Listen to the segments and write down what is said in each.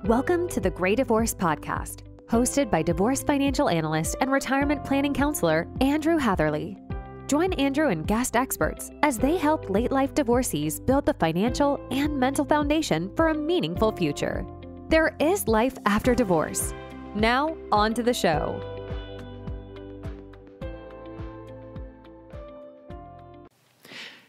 Welcome to the Great Divorce Podcast, hosted by divorce financial analyst and retirement planning counselor Andrew Hatherley. Join Andrew and guest experts as they help late-life divorcees build the financial and mental foundation for a meaningful future. There is life after divorce. Now, on to the show.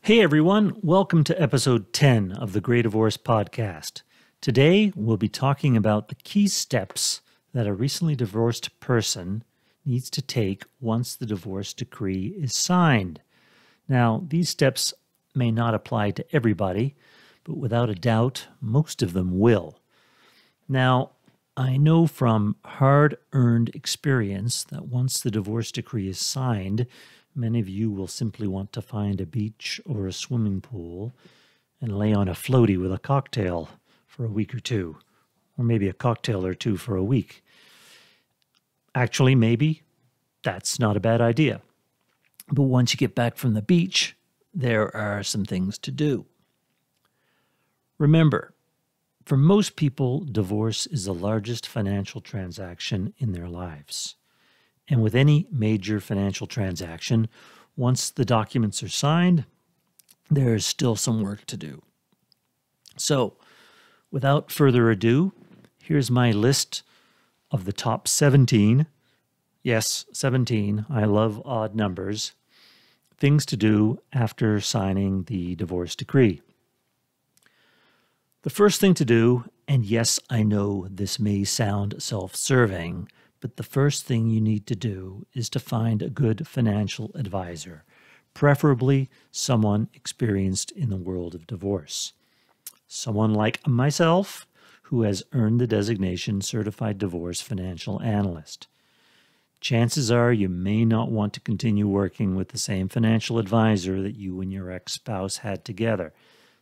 Hey everyone, welcome to episode 10 of the Great Divorce Podcast. Today, we'll be talking about the key steps that a recently divorced person needs to take once the divorce decree is signed. Now, these steps may not apply to everybody, but without a doubt, most of them will. Now, I know from hard-earned experience that once the divorce decree is signed, many of you will simply want to find a beach or a swimming pool and lay on a floaty with a cocktail for a week or two, or maybe a cocktail or two for a week. Actually, maybe that's not a bad idea. But once you get back from the beach, there are some things to do. Remember, for most people, divorce is the largest financial transaction in their lives. And with any major financial transaction, once the documents are signed, there is still some work to do. So, without further ado, here's my list of the top 17, yes, 17, I love odd numbers, things to do after signing the divorce decree. The first thing to do, and yes, I know this may sound self-serving, but the first thing you need to do is to find a good financial advisor, preferably someone experienced in the world of divorce. Someone like myself who has earned the designation Certified Divorce Financial Analyst. Chances are you may not want to continue working with the same financial advisor that you and your ex-spouse had together.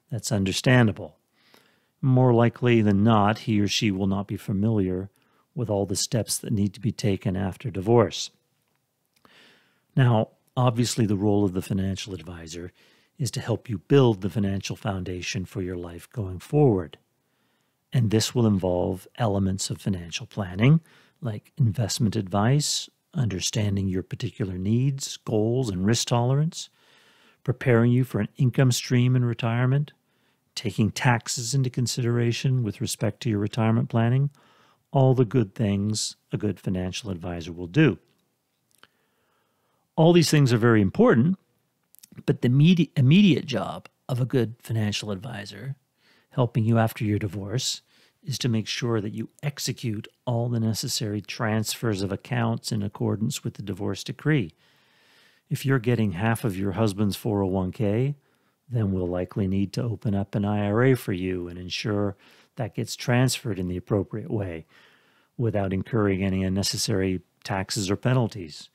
That's understandable. More likely than not, he or she will not be familiar with all the steps that need to be taken after divorce. Now, obviously the role of the financial advisor is to help you build the financial foundation for your life going forward. And this will involve elements of financial planning, like investment advice, understanding your particular needs, goals, and risk tolerance, preparing you for an income stream in retirement, taking taxes into consideration with respect to your retirement planning, all the good things a good financial advisor will do. All these things are very important, but the immediate job of a good financial advisor, helping you after your divorce, is to make sure that you execute all the necessary transfers of accounts in accordance with the divorce decree. If you're getting half of your husband's 401k, then we'll likely need to open up an IRA for you and ensure that gets transferred in the appropriate way without incurring any unnecessary taxes or penalties.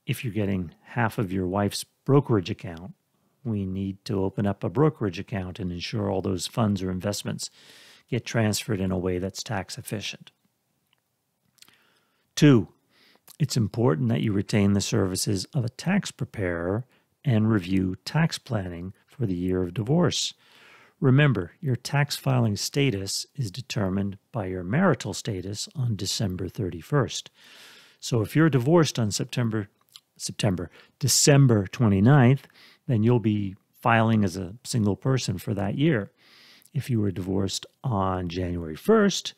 If you're getting half of your wife's brokerage account, we need to open up a brokerage account and ensure all those funds or investments get transferred in a way that's tax efficient. 2, it's important that you retain the services of a tax preparer and review tax planning for the year of divorce. Remember, your tax filing status is determined by your marital status on December 31st. So if you're divorced on December 29th, then you'll be filing as a single person for that year. If you were divorced on January 1st,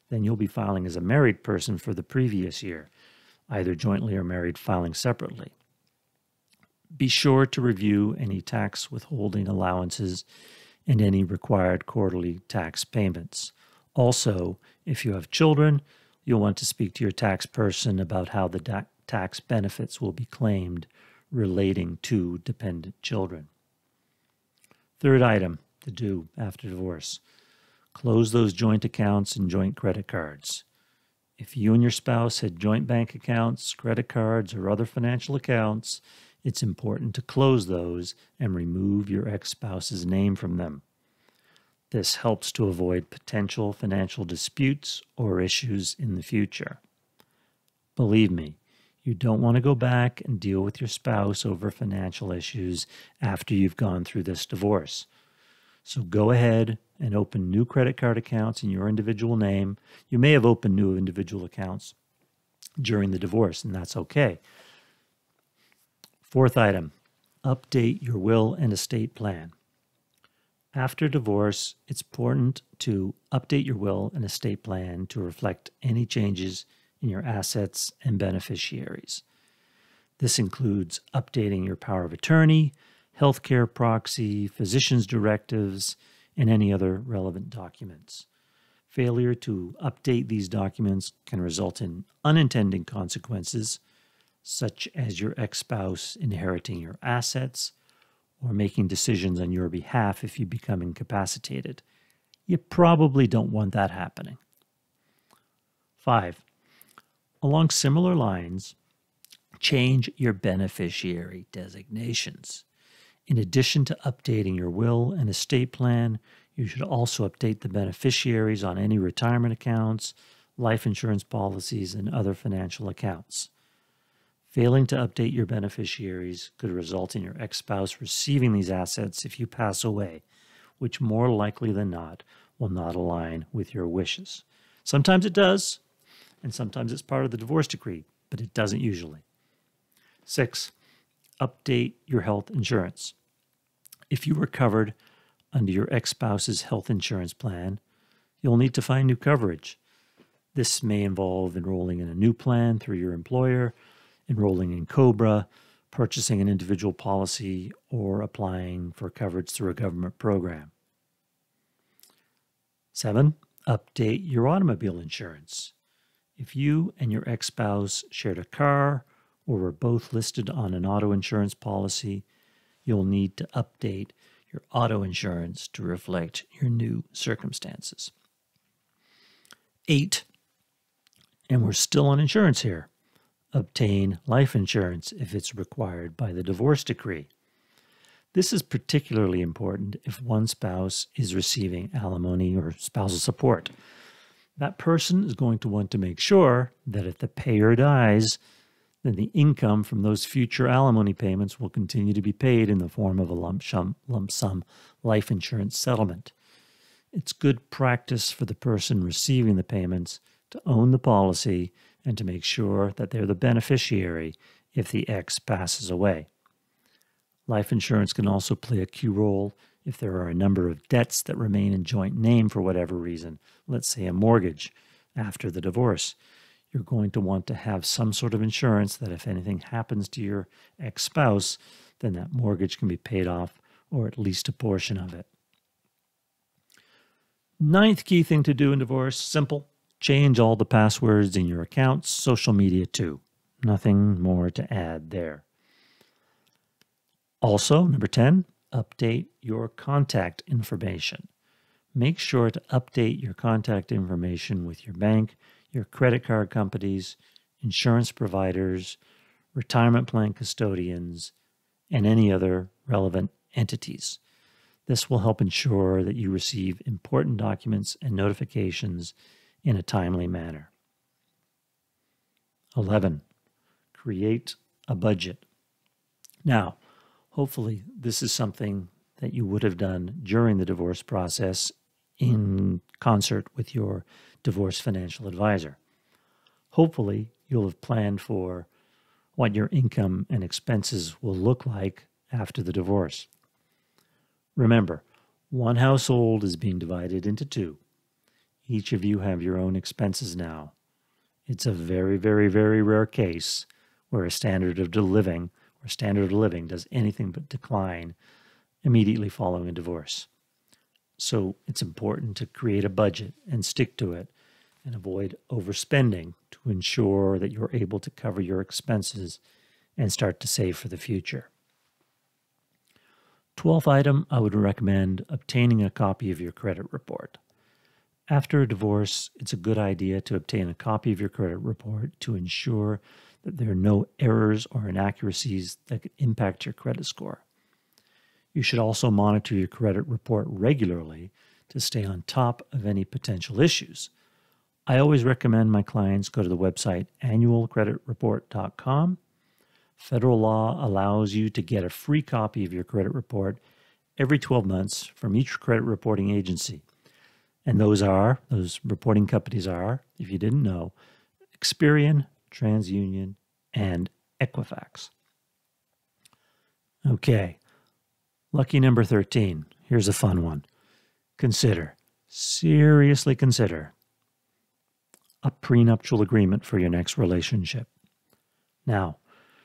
then you'll be filing as a married person for the previous year, either jointly or married, filing separately. Be sure to review any tax withholding allowances and any required quarterly tax payments. Also, if you have children, you'll want to speak to your tax person about how the tax benefits will be claimed relating to dependent children. Third item to do after divorce: close those joint accounts and joint credit cards. If you and your spouse had joint bank accounts, credit cards, or other financial accounts, it's important to close those and remove your ex-spouse's name from them. This helps to avoid potential financial disputes or issues in the future. Believe me, you don't want to go back and deal with your spouse over financial issues after you've gone through this divorce. So go ahead and open new credit card accounts in your individual name. You may have opened new individual accounts during the divorce, and that's okay. Fourth item, update your will and estate plan. After divorce, it's important to update your will and estate plan to reflect any changes in your assets and beneficiaries. This includes updating your power of attorney, healthcare proxy, physician's directives, and any other relevant documents. Failure to update these documents can result in unintended consequences, such as your ex-spouse inheriting your assets or making decisions on your behalf if you become incapacitated. You probably don't want that happening. 5. Along similar lines, change your beneficiary designations. In addition to updating your will and estate plan, you should also update the beneficiaries on any retirement accounts, life insurance policies, and other financial accounts. Failing to update your beneficiaries could result in your ex-spouse receiving these assets if you pass away, which more likely than not will not align with your wishes. Sometimes it does, and sometimes it's part of the divorce decree, but it doesn't usually. 6. Update your health insurance. If you were covered under your ex-spouse's health insurance plan, you'll need to find new coverage. This may involve enrolling in a new plan through your employer, enrolling in COBRA, purchasing an individual policy, or applying for coverage through a government program. 7. Update your automobile insurance. If you and your ex-spouse shared a car or were both listed on an auto insurance policy, you'll need to update your auto insurance to reflect your new circumstances. 8. And we're still on insurance here. Obtain life insurance if it's required by the divorce decree. This is particularly important if one spouse is receiving alimony or spousal support. That person is going to want to make sure that if the payer dies, then the income from those future alimony payments will continue to be paid in the form of a lump sum life insurance settlement. It's good practice for the person receiving the payments to own the policy and to make sure that they're the beneficiary if the ex passes away. Life insurance can also play a key role if there are a number of debts that remain in joint name for whatever reason, let's say a mortgage after the divorce. You're going to want to have some sort of insurance that if anything happens to your ex-spouse, then that mortgage can be paid off, or at least a portion of it. 9th key thing to do in divorce, simple. Change all the passwords in your accounts, social media too. Nothing more to add there. Also, number 10, update your contact information. Make sure to update your contact information with your bank, your credit card companies, insurance providers, retirement plan custodians, and any other relevant entities. This will help ensure that you receive important documents and notifications in a timely manner. 11. Create a budget. Now, hopefully this is something that you would have done during the divorce process in concert with your divorce financial advisor. Hopefully you'll have planned for what your income and expenses will look like after the divorce. Remember, one household is being divided into two. Each of you have your own expenses now. It's a very, very, very rare case where a standard of living does anything but decline immediately following a divorce. So it's important to create a budget and stick to it and avoid overspending to ensure that you're able to cover your expenses and start to save for the future. 12th item, I would recommend obtaining a copy of your credit report. After a divorce, it's a good idea to obtain a copy of your credit report to ensure that there are no errors or inaccuracies that could impact your credit score. You should also monitor your credit report regularly to stay on top of any potential issues. I always recommend my clients go to the website annualcreditreport.com. Federal law allows you to get a free copy of your credit report every 12 months from each credit reporting agency. And those reporting companies are, if you didn't know, Experian, TransUnion, and Equifax. Okay, lucky number 13. Here's a fun one. Seriously consider a prenuptial agreement for your next relationship. Now,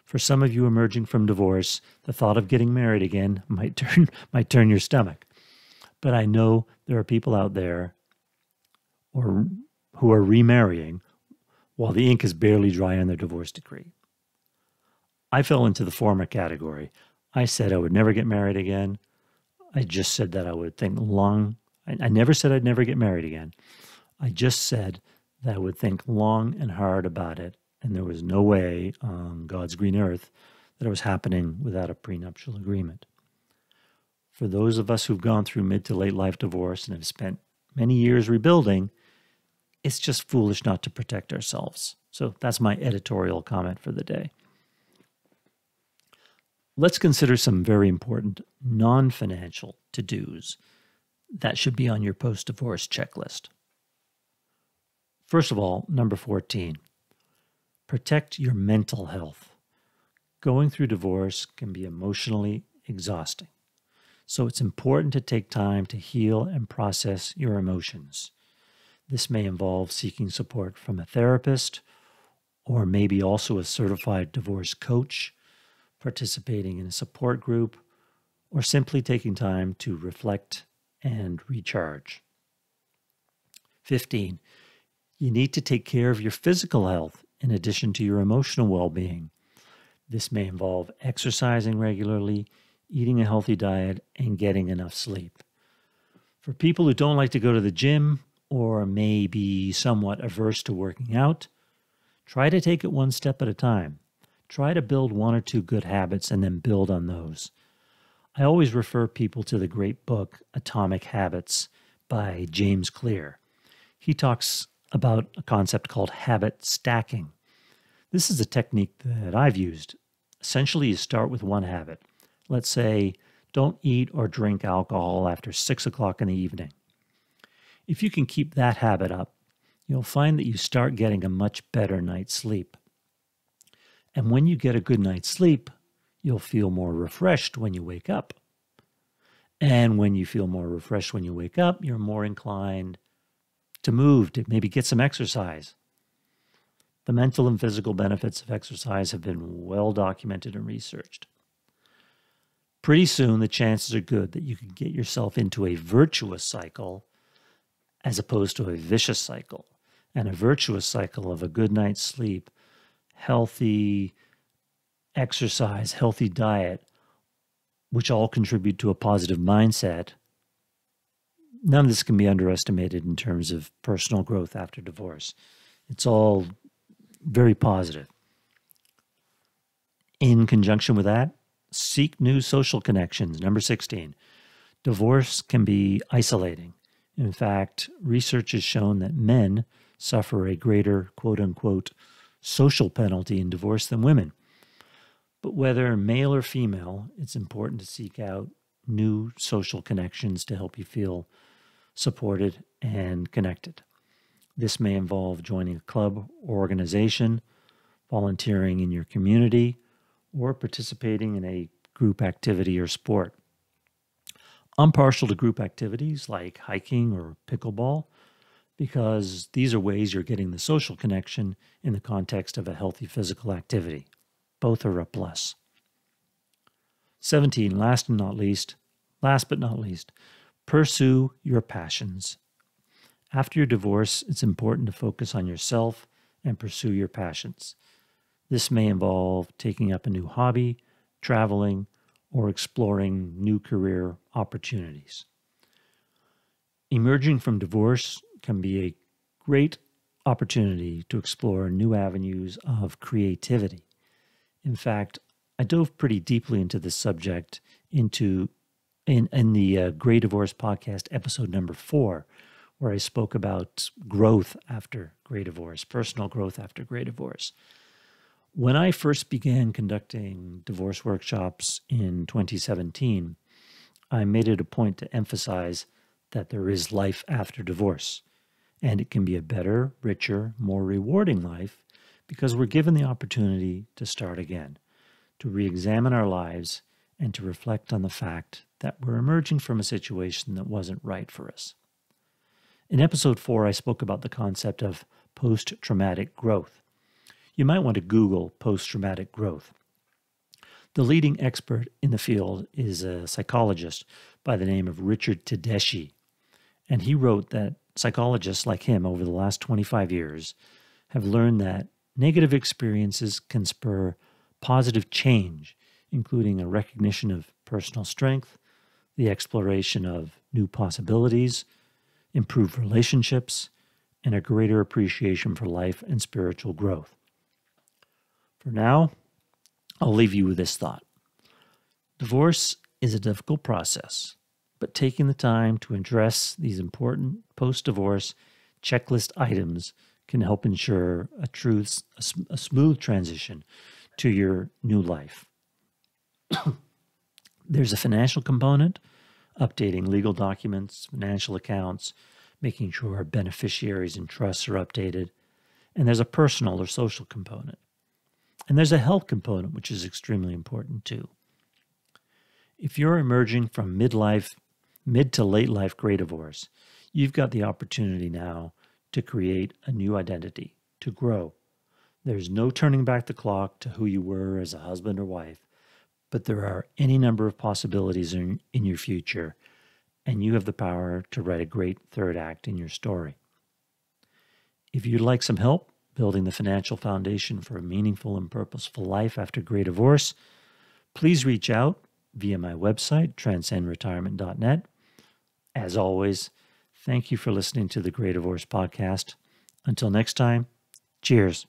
for some of you emerging from divorce, the thought of getting married again might turn your stomach. But I know there are people out there who are remarrying while the ink is barely dry on their divorce decree. I fell into the former category. I said I would never get married again. I just said that I would think long. I never said I'd never get married again. I just said that I would think long and hard about it, and there was no way on God's green earth that it was happening without a prenuptial agreement. For those of us who've gone through mid to late life divorce and have spent many years rebuilding, it's just foolish not to protect ourselves. So that's my editorial comment for the day. Let's consider some very important non-financial to-dos that should be on your post-divorce checklist. First of all, number 14, protect your mental health. Going through divorce can be emotionally exhausting, so it's important to take time to heal and process your emotions. This may involve seeking support from a therapist or maybe also a certified divorce coach, participating in a support group, or simply taking time to reflect and recharge. 15, you need to take care of your physical health in addition to your emotional well-being. This may involve exercising regularly, eating a healthy diet, and getting enough sleep. For people who don't like to go to the gym or may be somewhat averse to working out, try to take it one step at a time. Try to build one or two good habits and then build on those. I always refer people to the great book, Atomic Habits by James Clear. He talks about a concept called habit stacking. This is a technique that I've used. Essentially, you start with one habit. Let's say, don't eat or drink alcohol after 6 o'clock in the evening. If you can keep that habit up, you'll find that you start getting a much better night's sleep. And when you get a good night's sleep, you'll feel more refreshed when you wake up. And when you feel more refreshed when you wake up, you're more inclined to move, to maybe get some exercise. The mental and physical benefits of exercise have been well documented and researched. Pretty soon, the chances are good that you can get yourself into a virtuous cycle as opposed to a vicious cycle. And a virtuous cycle of a good night's sleep, healthy exercise, healthy diet, which all contribute to a positive mindset. None of this can be underestimated in terms of personal growth after divorce. It's all very positive. In conjunction with that, seek new social connections. Number 16, divorce can be isolating. In fact, research has shown that men suffer a greater, quote-unquote, social penalty in divorce than women. But whether male or female, it's important to seek out new social connections to help you feel supported and connected. This may involve joining a club or organization, volunteering in your community, or participating in a group activity or sport. I'm partial to group activities like hiking or pickleball because these are ways you're getting the social connection in the context of a healthy physical activity. Both are a plus. 17, last but not least, pursue your passions. After your divorce, it's important to focus on yourself and pursue your passions. This may involve taking up a new hobby, traveling, or exploring new career opportunities. Emerging from divorce can be a great opportunity to explore new avenues of creativity. In fact, I dove pretty deeply into this subject in the Grey Divorce podcast, episode number 4, where I spoke about growth after Grey Divorce, personal growth after Grey Divorce. When I first began conducting divorce workshops in 2017, I made it a point to emphasize that there is life after divorce, and it can be a better, richer, more rewarding life because we're given the opportunity to start again, to re-examine our lives, and to reflect on the fact that we're emerging from a situation that wasn't right for us. In episode 4, I spoke about the concept of post-traumatic growth. You might want to Google post-traumatic growth. The leading expert in the field is a psychologist by the name of Richard Tedeschi, and he wrote that psychologists like him over the last 25 years have learned that negative experiences can spur positive change, including a recognition of personal strength, the exploration of new possibilities, improved relationships, and a greater appreciation for life and spiritual growth. For now, I'll leave you with this thought. Divorce is a difficult process, but taking the time to address these important post-divorce checklist items can help ensure a smooth transition to your new life. There's a financial component, updating legal documents, financial accounts, making sure beneficiaries and trusts are updated. And there's a personal or social component. And there's a health component, which is extremely important too. If you're emerging from mid to late life gray divorce, you've got the opportunity now to create a new identity, to grow. There's no turning back the clock to who you were as a husband or wife, but there are any number of possibilities in your future, and you have the power to write a great third act in your story. If you'd like some help building the financial foundation for a meaningful and purposeful life after gray divorce, please reach out via my website, transcendretirement.net. As always, thank you for listening to the Gray Divorce Podcast. Until next time, cheers.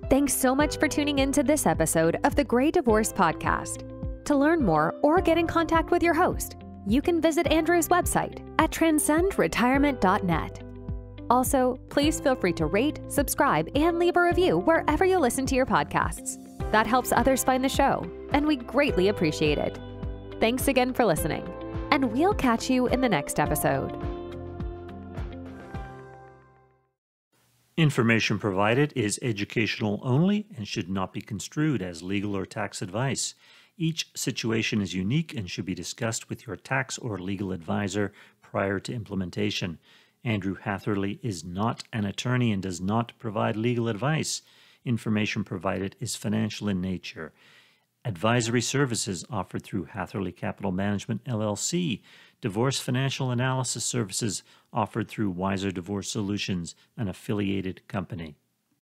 Thanks so much for tuning in to this episode of the Gray Divorce Podcast. To learn more or get in contact with your host, you can visit Andrew's website at transcendretirement.net. Also, please feel free to rate, subscribe, and leave a review wherever you listen to your podcasts. That helps others find the show, and we greatly appreciate it. Thanks again for listening, and we'll catch you in the next episode. Information provided is educational only and should not be construed as legal or tax advice. Each situation is unique and should be discussed with your tax or legal advisor prior to implementation. Andrew Hatherley is not an attorney and does not provide legal advice. Information provided is financial in nature. Advisory services offered through Hatherley Capital Management, LLC. Divorce financial analysis services offered through Wiser Divorce Solutions, an affiliated company.